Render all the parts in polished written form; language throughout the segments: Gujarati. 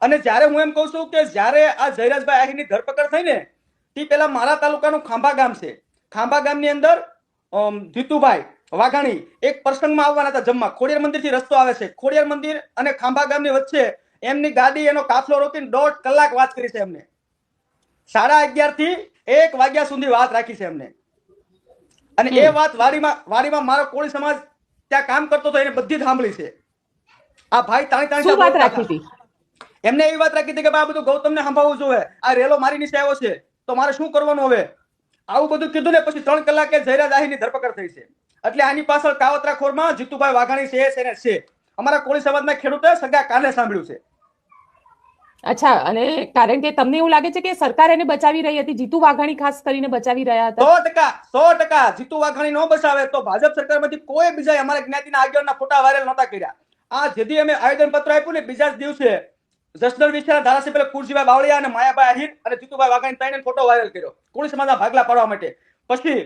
અને જ્યારે હું એમ કહું છું કે જ્યારે આ જયરાજભાઈ આહિરની ધરપકડ થઈ ને તે પેલા મારા તાલુકાનું ખાંભા ગામ છે. ખાંભા ગામની અંદર જીતુભાઈ વાઘાણી એક પ્રસંગમાં આવવાના હતા જમવા. ખોડિયાર મંદિરથી રસ્તો આવે છે. ખોડિયાર મંદિર અને ખાંભા ગામની વચ્ચે એમની ગાડી એનો કાફલો રોકીને 1.5 કલાક વાત કરી છે એમને. 11:30 થી 1 વાગ્યા સુધી વાત રાખી છે એમને. અને એ વાત વાડીમાં મારો કોળી સમાજ ત્યાં કામ કરતો હતો એને બધી જ સાંભળી છે. આ ભાઈ શું વાત રાખી હતી? એમને એવી વાત રાખી હતી કે આ બધું ગૌતમને સંભાળવું જોઈએ. આ રેલો મારી નીચે આવ્યો છે તો મારે શું કરવાનું હવે? આવું બધું કીધું ને પછી 3 કલાકે જયરાજ આહિરની ધરપકડ થઈ છે. એટલે આની પાછળ કાવતરાખોરમાં જીતુભાઈ વાઘાણી છે. અમારા કોળી સમાજના ખેડૂતોએ સગા કાને સાંભળ્યું છે. અચ્છા, અને કારણ કે તમને એવું લાગે છે કે સરકાર એને બચાવી રહી હતી, જીતુ વાઘાણી ખાસ કરીને બચાવી રહ્યા હતા? 100% જીતુ વાઘાણી નો બચાવે તો ભાજપ સરકારમાંથી કોઈ બીજા અમારા જ્ઞાતિના આગેવાનના ફોટા વાયરલ નહોતા કર્યા. આ જેથી અમે આવેદન પત્ર આપ્યું ને બીજા જ દિવસે જસદણ વિસ્તારના ધારાસભ્ય કુરજીભાઈ બાવળિયા અને માયાભાઈ આહિર અને જીતુભાઈ વાઘાણી ત્રણેય ફોટો વાયરલ કર્યો કોળી સમાજના ભાગલા પાડવા માટે. પછી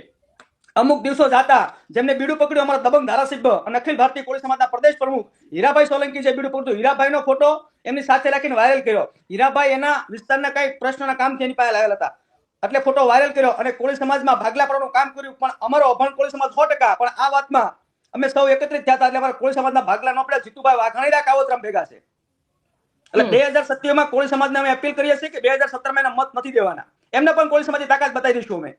અમુક દિવસો જાતા જેમને બીડું પકડ્યું અમારા દબંગ ધારાસભ્ય અને અખિલ ભારતીય કોળી સમાજના પ્રદેશ પ્રમુખ હીરાભાઈ સોલંકી જે બીડું પકડ્યું, હીરાભાઈનો ફોટો એમની સાથે રાખીને વાયરલ કર્યો. હીરાભાઈ એના વિસ્તારના કઈ પ્રશ્નના કામથી એની પાસે લાવેલા હતા એટલે ફોટો વાયરલ કર્યો અને કોળી સમાજમાં ભાગલા પાડવાનું કામ કર્યું. પણ અમારો અભણ કોળી સમાજ 100%. પણ આ વાતમાં અમે સૌ એકત્રિત થયા હતા એટલે અમારા કોળી સમાજના ભાગલા ન પડ્યા. જીતુભાઈ વાઘાણી કાવતરામ ભેગા છે. એટલે 2027 માં કોળી સમાજને અમે અપીલ કરીએ છીએ કે 2017 માં એના મત નથી દેવાના. એમને પણ કોળી સમાજની તાકાત બતાવી દઈશું અમે.